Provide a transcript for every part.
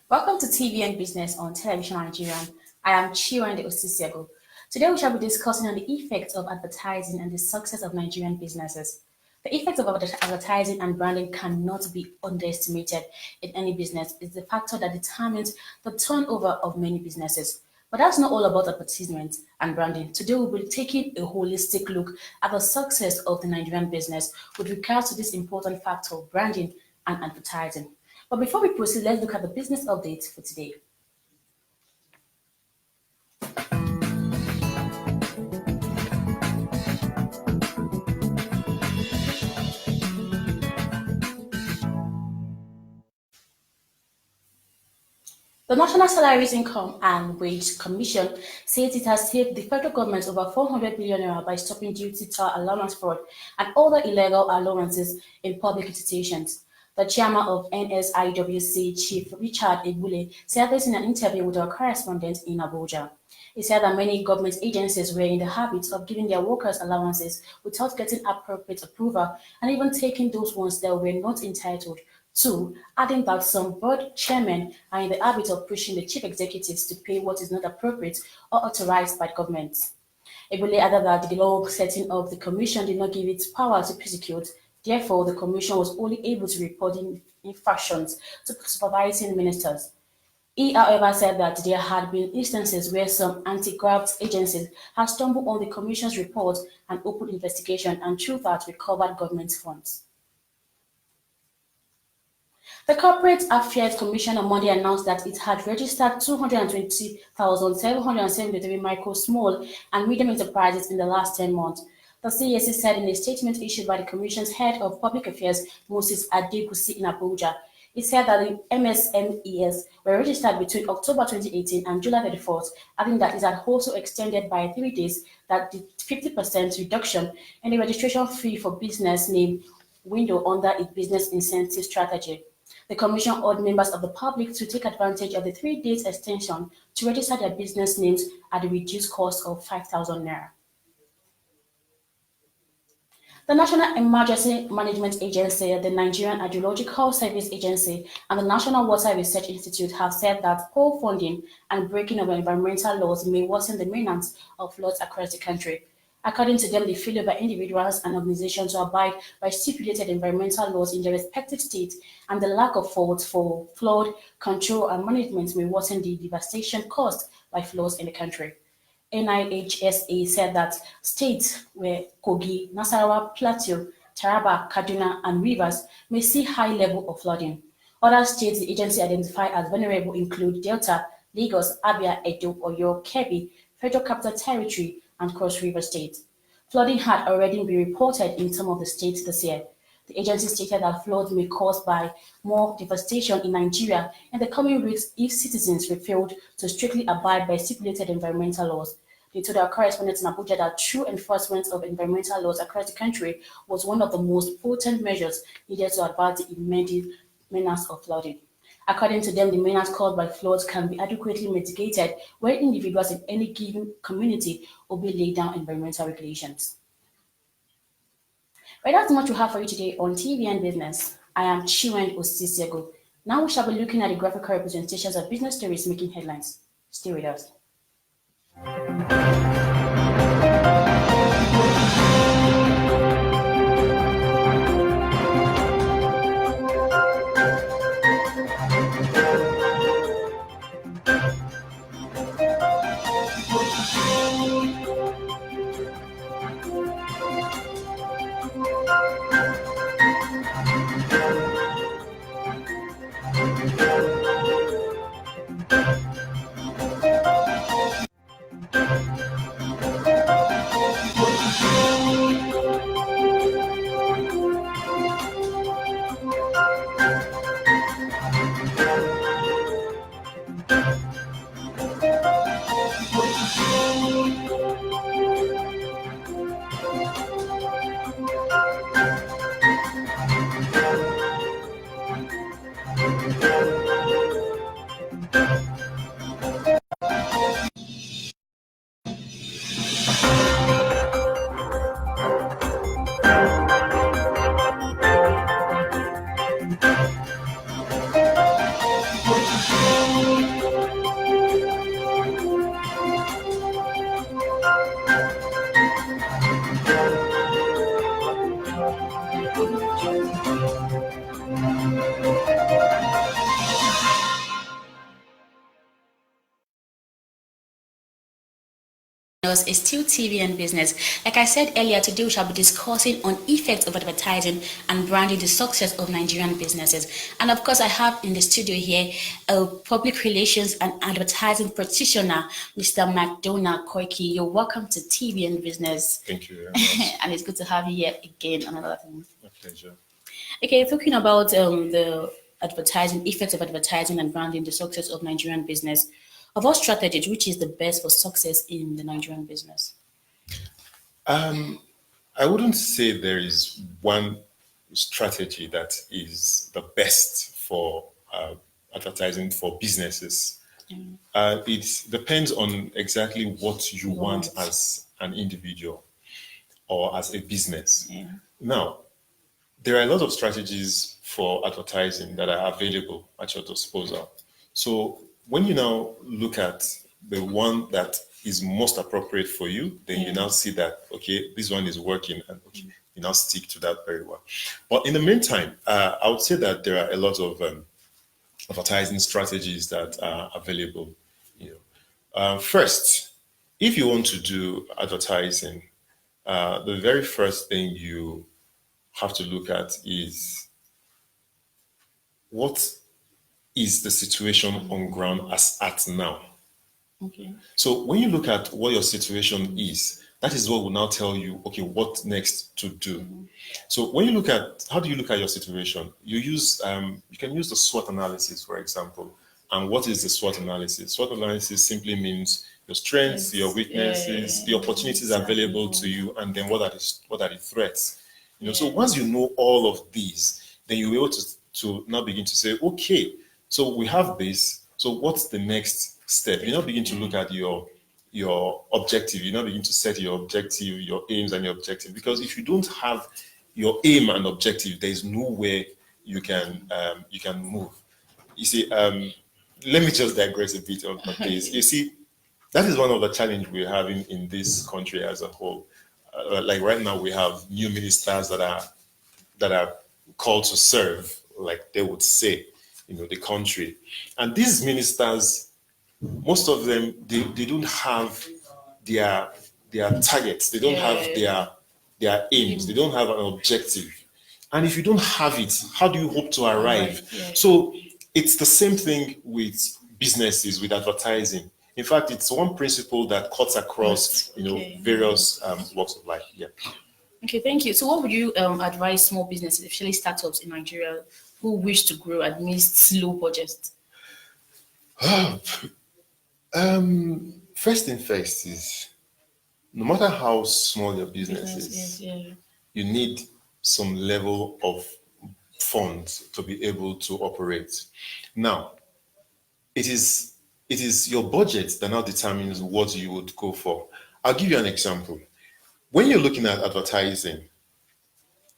Welcome to TVN Business on Television Nigerian. I am Chiwande Osisiago. Today we shall be discussing on the effects of advertising and the success of Nigerian businesses. The effects of advertising and branding cannot be underestimated in any business. It's the factor that determines the turnover of many businesses. But that's not all about advertisement and branding. Today we'll be taking a holistic look at the success of the Nigerian business with regards to this important factor of branding and advertising. But before we proceed, let's look at the business update for today. The National Salaries Income and Wage Commission says it has saved the federal government over 400 billion naira by stopping duty toll allowance fraud and other illegal allowances in public institutions. The chairman of NSIWC, Chief Richard Ebule, said this in an interview with our correspondent in Abuja. He said that many government agencies were in the habit of giving their workers allowances without getting appropriate approval and even taking those ones that were not entitled to, adding that some board chairmen are in the habit of pushing the chief executives to pay what is not appropriate or authorized by government. Ebule added that the law setting up the commission did not give it power to prosecute. Therefore, the commission was only able to report infractions to supervising ministers. He, however, said that there had been instances where some anti-graft agencies had stumbled on the commission's report and opened investigation and through that recovered government funds. The Corporate Affairs Commission on Monday announced that it had registered 220,773 micro, small, and medium enterprises in the last 10 months. The CAC said in a statement issued by the Commission's Head of Public Affairs, Moses Adegusi, in Abuja. It said that the MSMEs were registered between October 2018 and July 31st, adding that it had also extended by 3 days that the 50% reduction in the registration fee for business name window under its business incentive strategy. The Commission urged members of the public to take advantage of the 3 days extension to register their business names at the reduced cost of 5,000 naira. The National Emergency Management Agency, the Nigerian Hydrological Service Agency, and the National Water Research Institute have said that poor funding and breaking of environmental laws may worsen the menace of floods across the country. According to them, the failure by individuals and organizations to abide by stipulated environmental laws in their respective states and the lack of funds for flood control and management may worsen the devastation caused by floods in the country. NIHSA said that states where Kogi, Nasarawa, Plateau, Taraba, Kaduna, and Rivers may see high level of flooding. Other states the agency identified as vulnerable include Delta, Lagos, Abia, Edo, Oyo, Kebbi, Federal Capital Territory, and Cross River State. Flooding had already been reported in some of the states this year. The agency stated that floods may cause by more devastation in Nigeria in the coming weeks if citizens refused to strictly abide by stipulated environmental laws. They told our correspondent in Abuja that true enforcement of environmental laws across the country was one of the most potent measures needed to avert the immediate menace of flooding. According to them, the menace caused by floods can be adequately mitigated when individuals in any given community obey laid down environmental regulations. Right, that's much we have for you today on TVN Business. I am Chiwende Osisiago. Now we shall be looking at the graphical representations of business stories making headlines. Stay with us. Us is still TVN Business. Like I said earlier, today we shall be discussing on effects of advertising and branding the success of Nigerian businesses. And of course, I have in the studio here a public relations and advertising practitioner, Mr. McDonald Koiki. You're welcome to TVN Business. Thank you very much. And it's good to have you here again. Another thing. My pleasure. Okay, talking about the advertising, effects of advertising and branding the success of Nigerian business. Of all strategies, which is the best for success in the Nigerian business? I wouldn't say there is one strategy that is the best for advertising for businesses. It depends on exactly what you want as an individual or as a business. Yeah. Now, there are a lot of strategies for advertising that are available at your disposal. So when you now look at the one that is most appropriate for you, then you now see that, okay, this one is working, and okay, you now stick to that very well. But in the meantime, I would say that there are a lot of advertising strategies that are available. First, if you want to do advertising, the very first thing you have to look at is what is the situation on ground as at now. Okay. So when you look at what your situation is, that is what will now tell you, okay, what next to do. So when you look at, how do you look at your situation? You can use the SWOT analysis, for example. And what is the SWOT analysis? SWOT analysis simply means your strengths, your weaknesses, the opportunities available to you, and then what are the threats. So once you know all of these, then you'll be able to now begin to say, okay, so we have this. So what's the next step? You now begin to look at your objective. You now begin to set your objective, your aims and your objective. Because if you don't have your aim and objective, there is nowhere you can move. You see, let me just digress a bit on this. You see, that is one of the challenges we're having in this country as a whole. Like right now, we have new ministers that are called to serve, like they would say, the country. And these ministers, most of them, they don't have their targets. They don't have their aims. They don't have an objective. And if you don't have it, how do you hope to arrive? So it's the same thing with businesses, with advertising. In fact, it's one principle that cuts across, various walks of life. Yeah. Okay, thank you. So what would you advise small businesses, especially startups in Nigeria, who wish to grow amidst low budget? First thing first is, no matter how small your business is, you need some level of funds to be able to operate. Now, it is your budget that now determines what you would go for. I'll give you an example. When you're looking at advertising,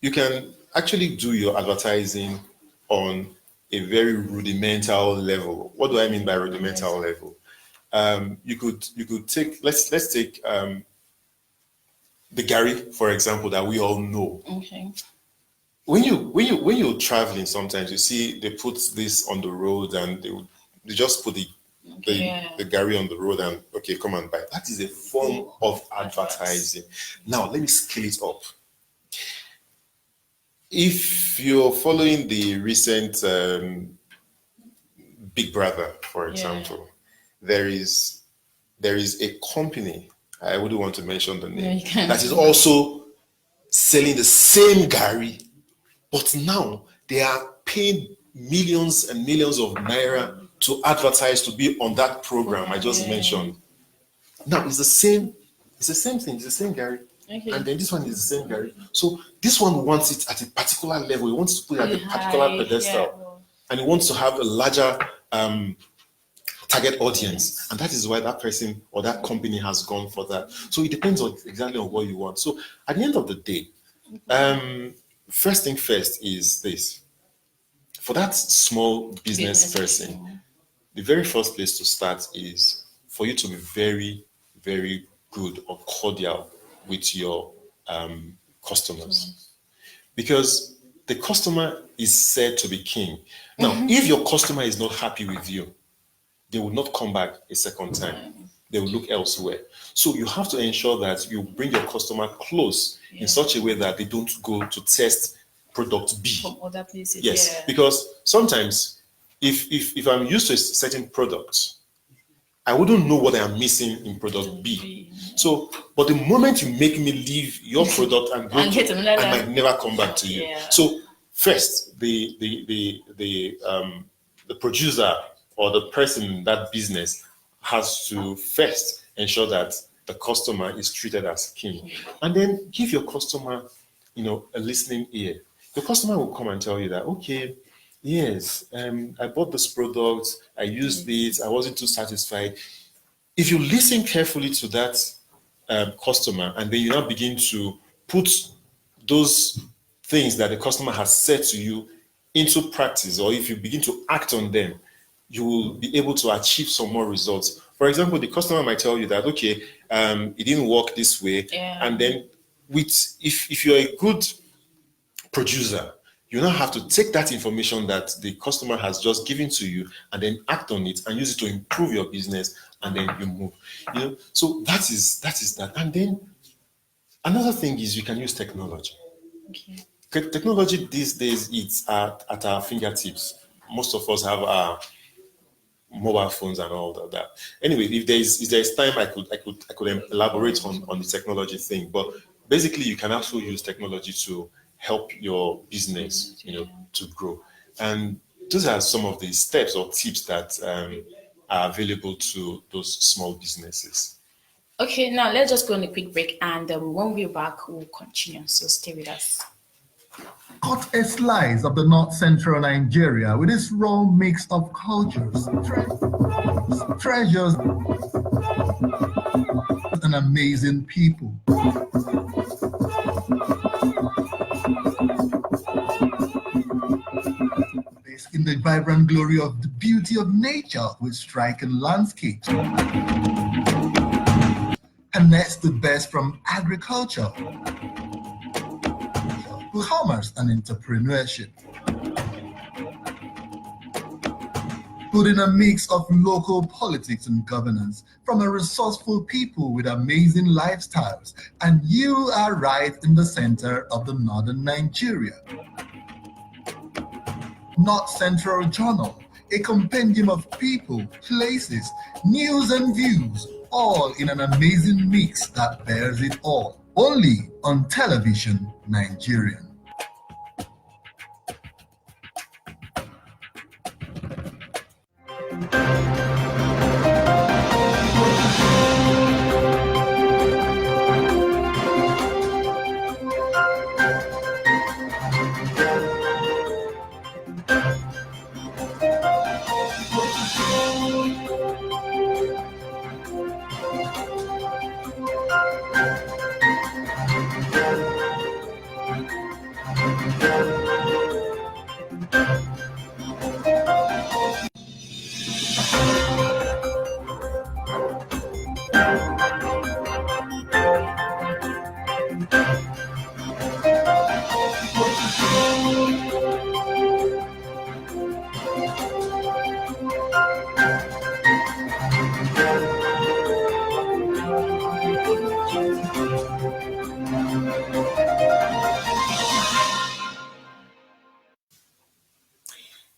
you can actually do your advertising on a very rudimental level. What do I mean by rudimental level? You could take, let's take the Gary, for example, that we all know. Okay. When you're traveling, sometimes you see they put this on the road and they just put the Gary on the road and okay, come and buy. That is a form of advertising. Now let me scale it up. If you're following the recent Big Brother, for example, there is a company, I wouldn't want to mention the name, that is also selling the same Gary, but now they are paying millions and millions of naira to advertise to be on that program I just mentioned. Now it's the same thing, it's the same Gary. Okay. And then this one is the same Gary. So this one wants it at a particular level. He wants to put it at a particular pedestal. And he wants to have a larger target audience. And that is why that person or that company has gone for that. So it depends on exactly on what you want. So at the end of the day, first thing first is this. For that small business person, the very first place to start is for you to be very, very good or cordial with your customers. Because the customer is said to be king. Now, if your customer is not happy with you, they will not come back a second time. they will look elsewhere. So you have to ensure that you bring your customer close in such a way that they don't go to test product B from other places. Yes, Yeah. because sometimes if I'm used to a certain product, I wouldn't know what I'm missing in product B. So, but the moment you make me leave your product and go And get to, another- I might never come back to you. Yeah. So, first, the producer or the person in that business has to first ensure that the customer is treated as king, and then give your customer, a listening ear. The customer will come and tell you that, okay, yes, I bought this product, I used it, I wasn't too satisfied. If you listen carefully to that customer and then you now begin to put those things that the customer has said to you into practice, or if you begin to act on them, you will be able to achieve some more results. For example, the customer might tell you that, okay, it didn't work this way. Yeah. And then if you're a good producer, you now have to take that information that the customer has just given to you and then act on it and use it to improve your business, and then you move. So that is that. And then another thing is you can use technology. Okay. Technology these days, it's at our fingertips. Most of us have our mobile phones and all of that. Anyway, if there's time, I could elaborate on the technology thing. But basically, you can also use technology to help your business, to grow. And those are some of the steps or tips that are available to those small businesses. Okay, now let's just go on a quick break, and when we're back, we'll continue. So stay with us. Cut a slice of the north central Nigeria with its raw mix of cultures, treasures, and amazing people. Based in the vibrant glory of the beauty of nature with striking landscapes. Harness the best from agriculture, commerce, and entrepreneurship. Put in a mix of local politics and governance from a resourceful people with amazing lifestyles, and you are right in the center of the northern Nigeria. North Central Journal, a compendium of people, places, news, and views, all in an amazing mix that bears it all. Only on Television Nigerian.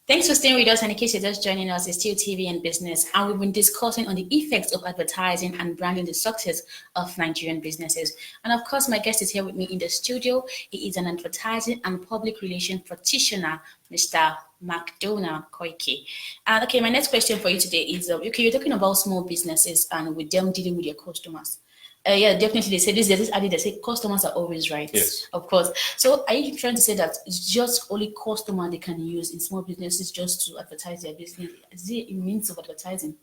Thanks for staying with us, and in case you're just joining us, it's still Tvn Business, and we've been discussing on the effects of advertising and branding the success of Nigerian businesses. And of course, my guest is here with me in the studio. He is an advertising and public relations practitioner, Mr. McDonald Koike. And okay, my next question for you today is, okay, you're talking about small businesses and with them dealing with your customers. Yeah, definitely. They say this. There's this idea. They say customers are always right. Yes, of course. So, are you trying to say that it's just only customer they can use in small businesses just to advertise their business? Is it a means of advertising?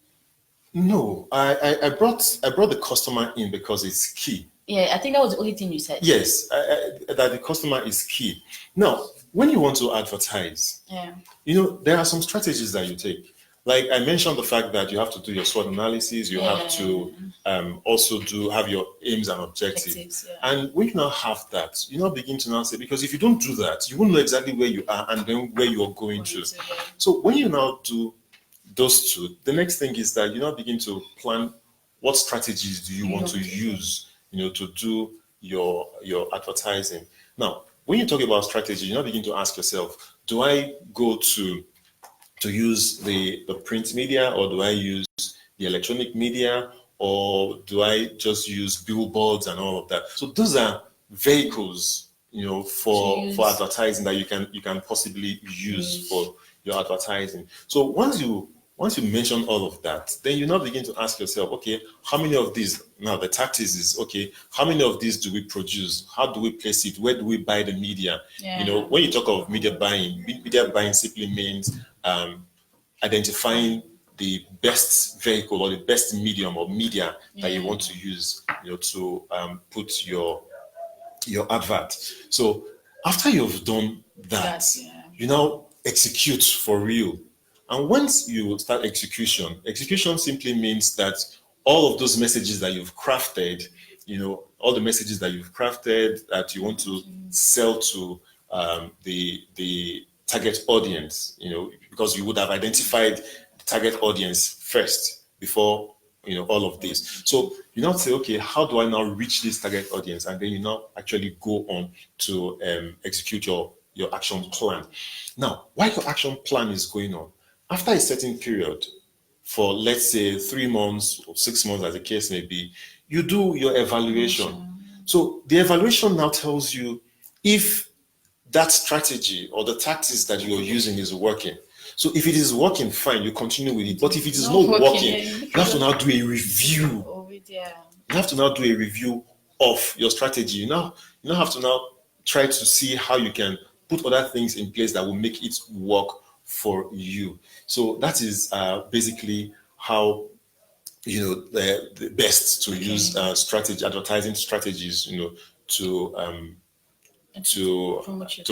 No, I brought the customer in because it's key. Yeah, I think that was the only thing you said. Yes, that the customer is key. Now, when you want to advertise, there are some strategies that you take. Like I mentioned, the fact that you have to do your SWOT analysis, you have to also have your aims and objectives. And when you now have that, you now begin to now say, because if you don't do that, you won't know exactly where you are and then where you are going to. So when you now do those two, the next thing is that you now begin to plan what strategies do you want to use, to do your advertising. Now, when you talk about strategy, you now begin to ask yourself, do I go to use the print media, or do I use the electronic media, or do I just use billboards and all of that? So those are vehicles, for advertising that you can possibly use for your advertising. So once you mention all of that, then you now begin to ask yourself, okay, how many of these, now the tactics is, okay, how many of these do we produce? How do we place it? Where do we buy the media? When you talk of media buying simply means identifying the best vehicle or the best medium or media that you want to use, to put your advert. So after you've done that, you now execute for real. And once you start execution simply means that all of those messages that you've crafted, all the messages that you've crafted that you want to sell to the target audience, because you would have identified the target audience first before all of this. So you now say, okay, how do I now reach this target audience? And then you now actually go on to execute your action plan. Now, while your action plan is going on, after a certain period, for let's say 3 months or 6 months, as the case may be, you do your evaluation. So the evaluation now tells you if that strategy or the tactics that you're using is working. So if it is working, fine, you continue with it. But if it is not working, you have to now do a review. You have to now do a review of your strategy. You now have to now try to see how you can put other things in place that will make it work for you. So that is basically how the best to use advertising strategies, to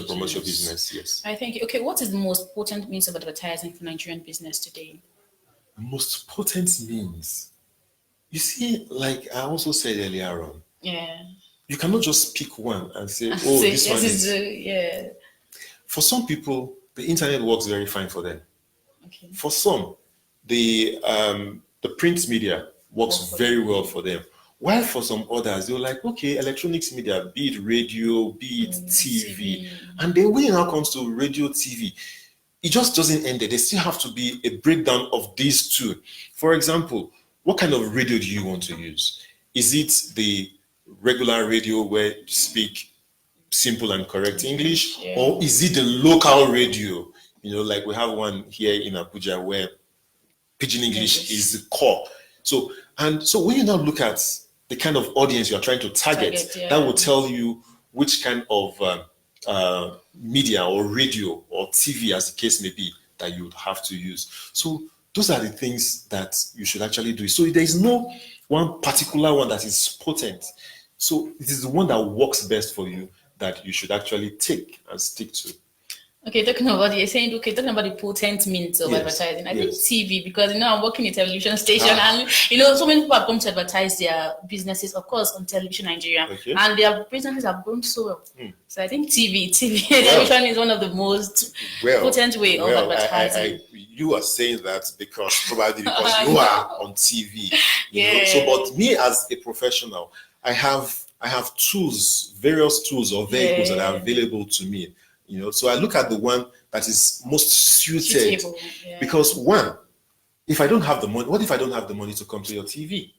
promote your business. Yes. I think, okay, what is the most potent means of advertising for Nigerian business today? Most potent means, you see, like I also said earlier on, you cannot just pick one and say, oh, this one is. For some people, the internet works very fine for them. Okay. For some, the print media works very well for them. While for some others, they're like, okay, electronics media, be it radio, be it TV. And then when it now comes to radio, TV, it just doesn't end there. There still have to be a breakdown of these two. For example, what kind of radio do you want to use? Is it the regular radio where you speak simple and correct English? Or is it the local radio? Like we have one here in Abuja where Pidgin English is the core. So when you now look at the kind of audience you are trying to target, that will tell you which kind of media or radio or TV, as the case may be, that you would have to use. So those are the things that you should actually do. So there is no one particular one that is potent. So it is the one that works best for you that you should actually take and stick to. Okay, talking about the potent means of advertising. I think TV, because I'm working in a television station, and so many people have come to advertise their businesses, of course, on television Nigeria, and their businesses have grown so well. So I think TV television is one of the most potent way of advertising. You are saying that because you are on TV. So, but me as a professional, I have tools, various tools or vehicles that are available to me. So I look at the one that is most suited. Because one, if I don't have the money, what if I don't have the money to come to your TV?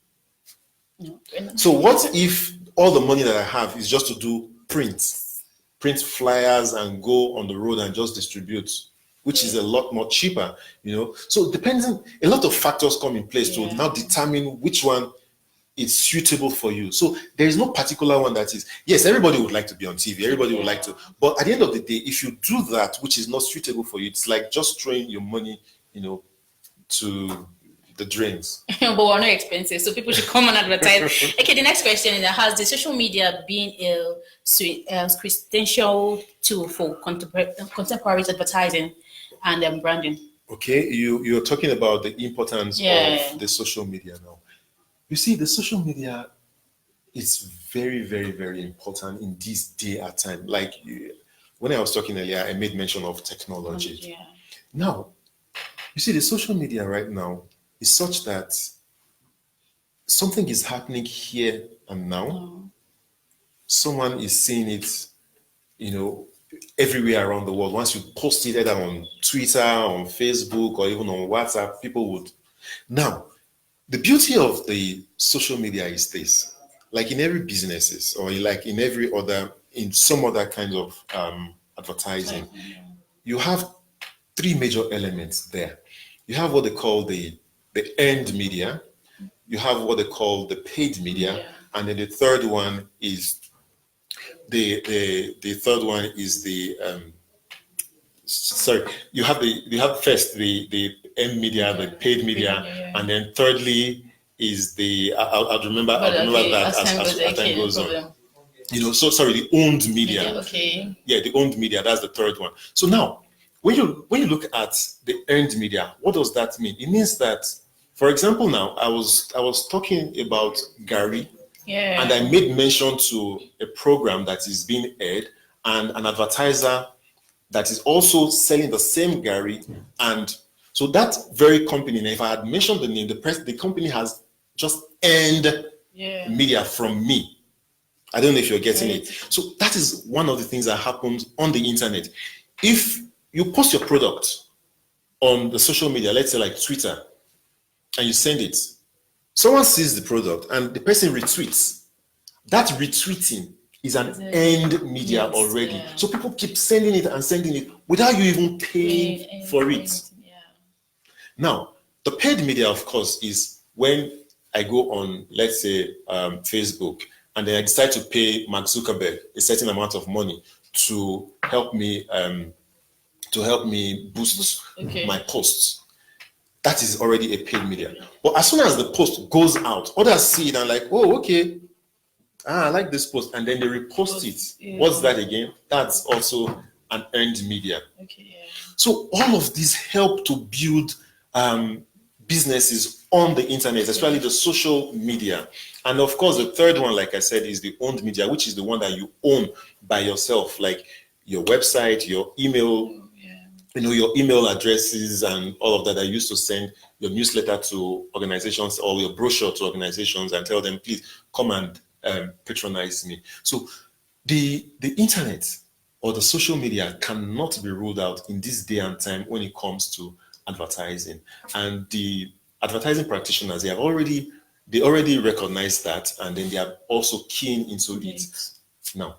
So what if all the money that I have is just to do print flyers and go on the road and just distribute, which is a lot more cheaper, So depending, a lot of factors come in place to now determine which one is suitable for you. So there is no particular one that is, yes, everybody would like to be on TV, everybody would like to, but at the end of the day, if you do that, which is not suitable for you, it's like just throwing your money, to the drains. But we're not expensive, so people should come and advertise. Okay, the next question is, has the social media been a credential tool for contemporary advertising and branding? Okay, you're talking about the importance of the social media now. You see, the social media is very, very, very important in this day and time. Like when I was talking earlier, I made mention of technology. Now, you see, the social media right now is such that something is happening here and now. Someone is seeing it, everywhere around the world. Once you post it either on Twitter, on Facebook, or even on WhatsApp, people would. Now, the beauty of the social media is this: like in every businesses, or like in every other, in some other kind of advertising, you have three major elements there. You have what they call the earned media, you have what they call the paid media, and then the third one is sorry, you have first the earned media, the paid media, and then thirdly is I'll remember that as time goes on. So sorry, the owned media. Okay. Yeah, the owned media, that's the third one. So now, when you look at the earned media, what does that mean? It means that, for example, now I was talking about Gary, and I made mention to a program that is being aired and an advertiser that is also selling the same Gary, and so that very company, if I had mentioned the name, the company has just earned media from me. I don't know if you're getting it. So that is one of the things that happens on the internet. If you post your product on the social media, let's say like Twitter, and you send it, someone sees the product and the person retweets. That retweeting is an earned media already. So people keep sending it and sending it without you even paying for it. Now, the paid media, of course, is when I go on, let's say, Facebook, and then I decide to pay Mark Zuckerberg a certain amount of money to help me boost my posts. That is already a paid media. But as soon as the post goes out, others see it and like, oh, okay, I like this post, and then they repost it. What's that again? That's also an earned media. So all of these help to build businesses on the internet, especially the social media. And of course, the third one, like I said, is the owned media, which is the one that you own by yourself, like your website, your email, your email addresses and all of that. I used to send your newsletter to organizations or your brochure to organizations and tell them, please come and patronize me. So the internet or the social media cannot be ruled out in this day and time when it comes to advertising. And the advertising practitioners, they already recognize that, and then they are also keen into it now.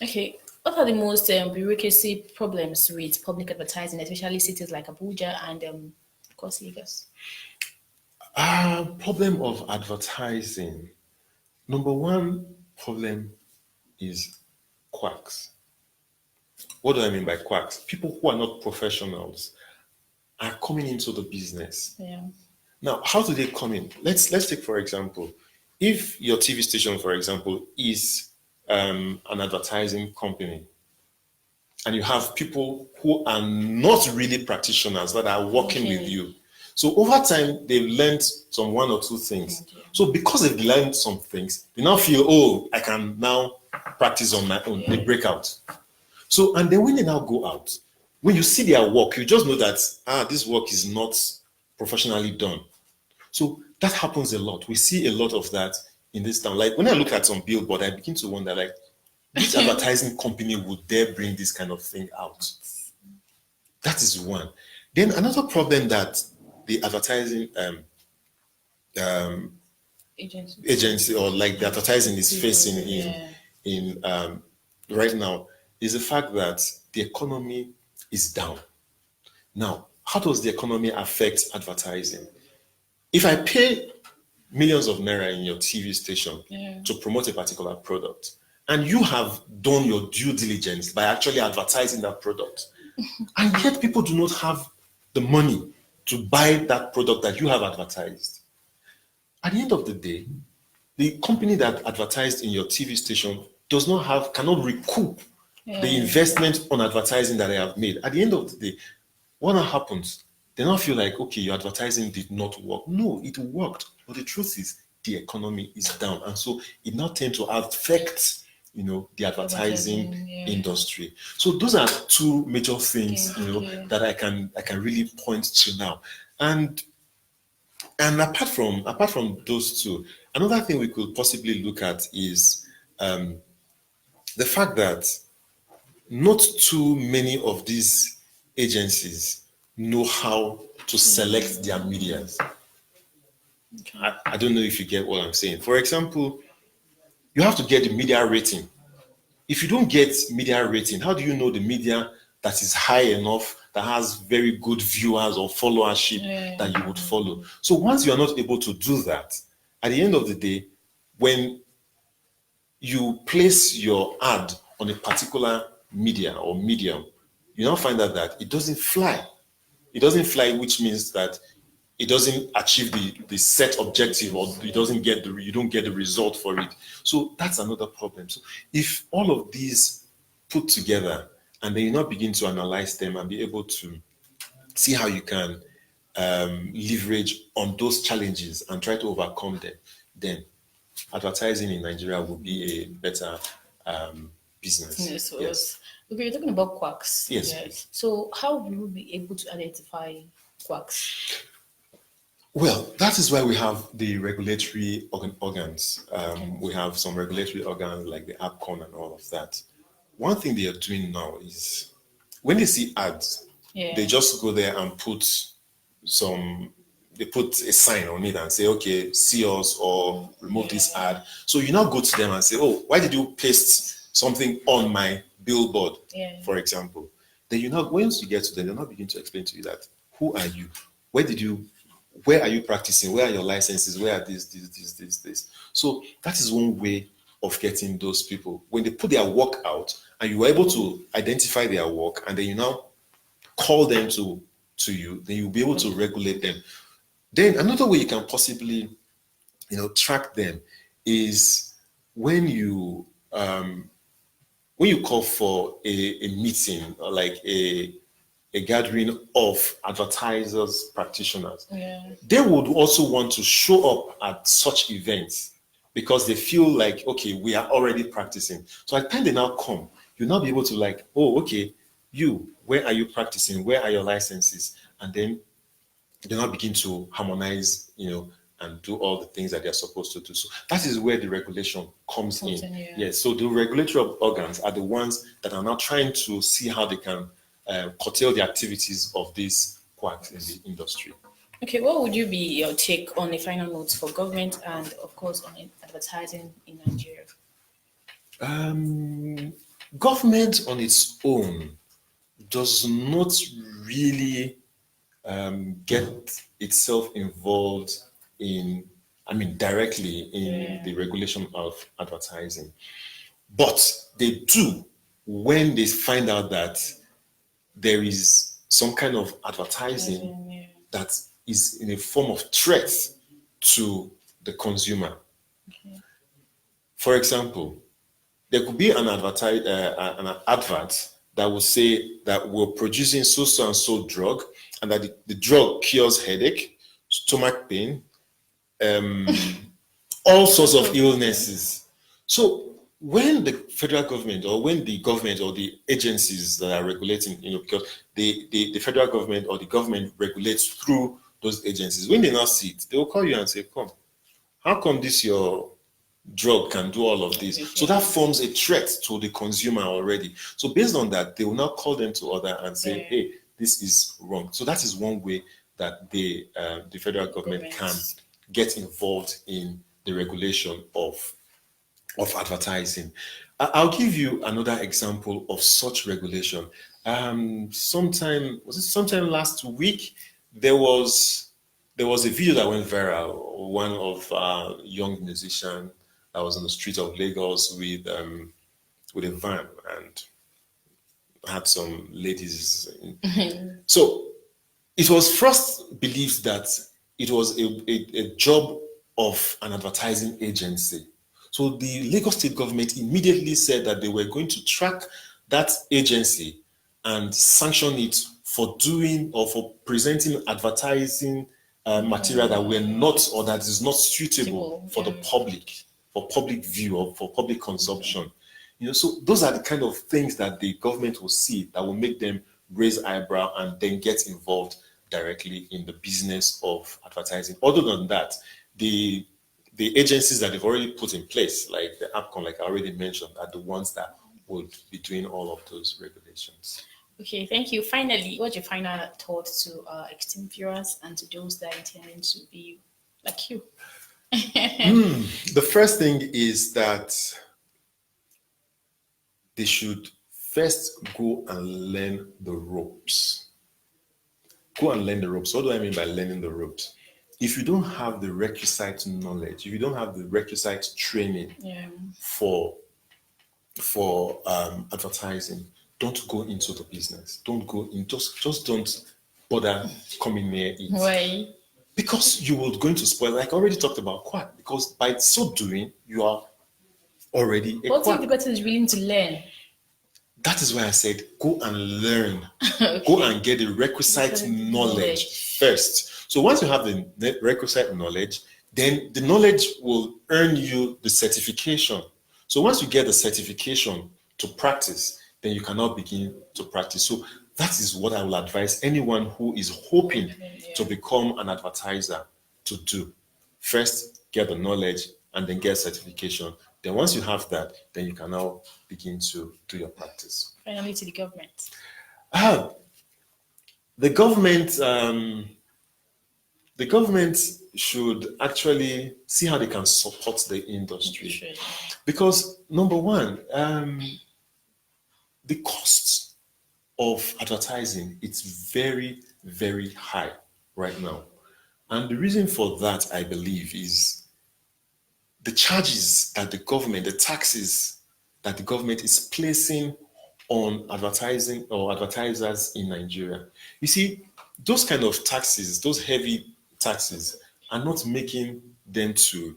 Okay. What are the most bureaucracy problems with public advertising, especially cities like Abuja and, of course, Lagos? Problem of advertising. Number one problem is quacks. What do I mean by quacks? People who are not professionals are coming into the business. Now, how do they come in? Let's take, for example, if your TV station, for example, is an advertising company, and you have people who are not really practitioners that are working with you. So over time, they've learned some one or two things. So because they've learned some things, they now feel, oh, I can now practice on my own. They break out. So, and then when they now go out, when you see their work, you just know that, this work is not professionally done. So that happens a lot. We see a lot of that in this town. Like when I look at some billboard, I begin to wonder, like, which advertising company would dare bring this kind of thing out? That is one. Then another problem that the advertising agency or like the advertising is facing in right now is the fact that the economy is down. Now, how does the economy affect advertising? If I pay millions of naira in your TV station to promote a particular product, and you have done your due diligence by actually advertising that product, and yet people do not have the money to buy that product that you have advertised. At the end of the day, the company that advertised in your TV station cannot recoup the investment on advertising that they have made. At the end of the day, what happens? They now feel like, okay, your advertising did not work. No, it worked. But the truth is the economy is down. And so it now tends to affect, the advertising industry. So those are two major things, that I can really point to now. And And apart from those two, another thing we could possibly look at is the fact that not too many of these agencies know how to select their medias. I don't know if you get what I'm saying. For example, you have to get the media rating. If you don't get media rating, how do you know the media that is high enough, that has very good viewers or followership that you would follow? So once you are not able to do that, at the end of the day, when you place your ad on a particular media or medium, you now find out that it doesn't fly. It doesn't fly, which means that it doesn't achieve the set objective, or it doesn't get the you don't get the result for it. So that's another problem. So if all of these put together, and then you now begin to analyze them and be able to see how you can leverage on those challenges and try to overcome them, then advertising in Nigeria will be a better business. Yes, so Yes. okay, you're talking about quacks. Yes, please. So how will you be able to identify quacks? Well, that is why we have the regulatory organs. We have some regulatory organs like the APCON and all of that. One thing they are doing now is when they see ads, they just go there and they put a sign on it and say, okay, see us or remove this ad. So you now go to them and say, oh, why did you paste something on my billboard, for example? Then once you get to them, they'll now begin to explain to you that, who are you? Where are you practicing? Where are your licenses? Where are this? So that is one way of getting those people. When they put their work out and you are able to identify their work, and then you now call them to you, then you'll be able to regulate them. Then another way you can possibly, track them is when you call for a meeting, or like a gathering of advertisers, practitioners. They would also want to show up at such events because they feel like, okay, we are already practicing. So at the time they now come, you'll now be able to like, oh, okay, where are you practicing? Where are your licenses? And then they now begin to harmonize, and do all the things that they're supposed to do. So that is where the regulation comes in. Yes. So the regulatory organs are the ones that are now trying to see how they can curtail the activities of these quacks in the industry. Okay, what would you be your take on the final notes for government and, of course, on advertising in Nigeria? Government on its own does not really get itself involved directly in the regulation of advertising. But they do when they find out that there is some kind of advertising that is in a form of threat to the consumer. For example, there could be an advert that will say that we're producing so and so drug, and that the drug cures headache, stomach pain, all sorts of illnesses. So when the federal government, or when the government or the agencies that are regulating, because the federal government or the government regulates through those agencies, when they now see it, they will call you and say, come, how come this your drug can do all of this? So that forms a threat to the consumer already. So based on that, they will now call them to order and say, hey, this is wrong. So that is one way that the federal government can get involved in the regulation of advertising. I'll give you another example of such regulation. Sometime last week, there was a video that went viral. One of young musician that was on the street of Lagos with a van and had some ladies. So it was first believed that it was a job of an advertising agency. So the Lagos state government immediately said that they were going to track that agency and sanction it for doing or for presenting advertising material that were not, or that is not suitable for the public, for public view or for public consumption. So those are the kind of things that the government will see that will make them raise eyebrow and then get involved directly in the business of advertising. Other than that, the agencies that they've already put in place, like the APCON, like I already mentioned, are the ones that would be doing all of those regulations. Okay, thank you. Finally, what's your final thought to esteemed viewers and to those that are intending to be like you? The first thing is that they should first go and learn the ropes. Go and learn the ropes. What do I mean by learning the ropes? If you don't have the requisite knowledge, if you don't have the requisite training for advertising, don't go into the business. Don't go in. Just don't bother coming near it. Why? Because you will going to spoil. Like I already talked about quack. Because by so doing, you are already a What quack. if the person is willing to learn? That is why I said go and learn. Okay. Go and get the requisite knowledge first. So once you have the requisite knowledge, then the knowledge will earn you the certification. So once you get the certification to practice, then you can now begin to practice. So that is what I will advise anyone who is hoping to become an advertiser to do. First, get the knowledge and then get certification. Then once you have that, then you can now begin to do your practice. Finally, to the government. The government should actually see how they can support the industry. Sure. Because number one, the cost of advertising, it's very, very high right now. And the reason for that, I believe, is the charges that the government, the taxes that the government is placing on advertising or advertisers in Nigeria. You see, those kind of taxes, those heavy taxes, are not making them to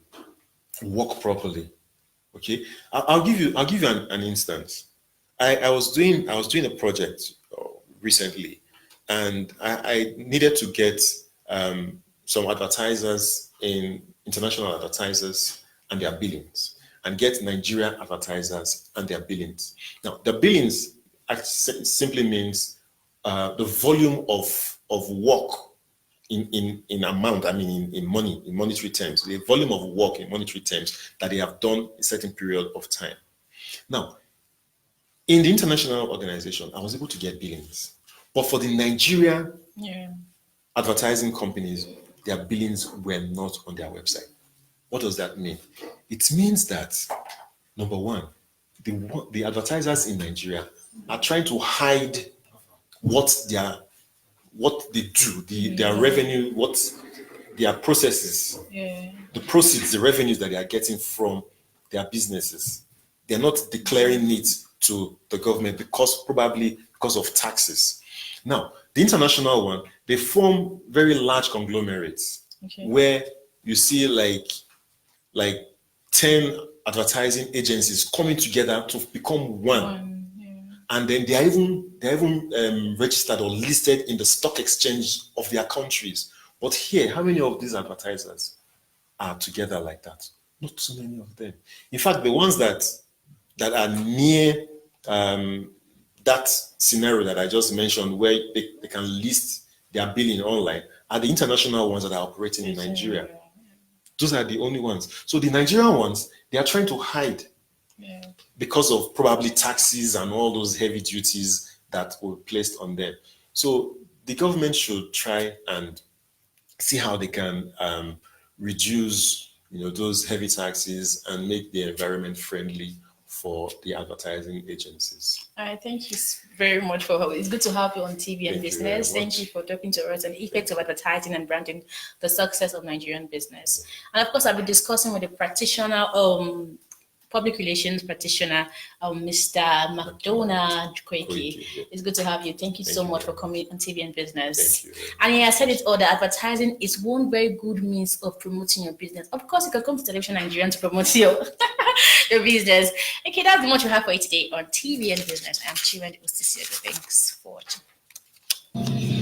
work properly. Okay, I'll give you an instance. I was doing a project recently, and I needed to get some advertisers international advertisers and their billings, and get Nigerian advertisers and their billings. Now, the billings simply means the volume of work in amount, I mean in money, in monetary terms, the volume of work in monetary terms that they have done a certain period of time. Now, in the international organization, I was able to get billings. But for the Nigerian advertising companies, their billings were not on their website. What does that mean? It means that, number one, the advertisers in Nigeria are trying to hide what they do, their revenue, what their processes, the proceeds, the revenues that they are getting from their businesses. They're not declaring it to the government probably because of taxes. Now, the international one, they form very large conglomerates where you see like 10 advertising agencies coming together to become one. And then they are even registered or listed in the stock exchange of their countries. But here, how many of these advertisers are together like that? Not too many of them. In fact, the ones that are near that scenario that I just mentioned, where they can list their billing online, are the international ones that are operating in Nigeria. Those are the only ones. So the Nigerian ones, they are trying to hide because of probably taxes and all those heavy duties that were placed on them. So the government should try and see how they can reduce, those heavy taxes and make the environment friendly for the advertising agencies. All right, thank you very much for it's good to have you on TVN Business. Thank you for talking to us on the effects of advertising and branding, the success of Nigerian business. And of course, I'll be discussing with the practitioner, public relations practitioner, Mr. McDonald Kweki. It's good to have you. Thank you so much for coming on TVN Business. And I said it all, that advertising is one very good means of promoting your business. Of course, you can come to Television Nigerian to promote your business. Okay, that's the much we have for you today on TVN Business. I'm Chiwen Ustisia. Thanks for watching.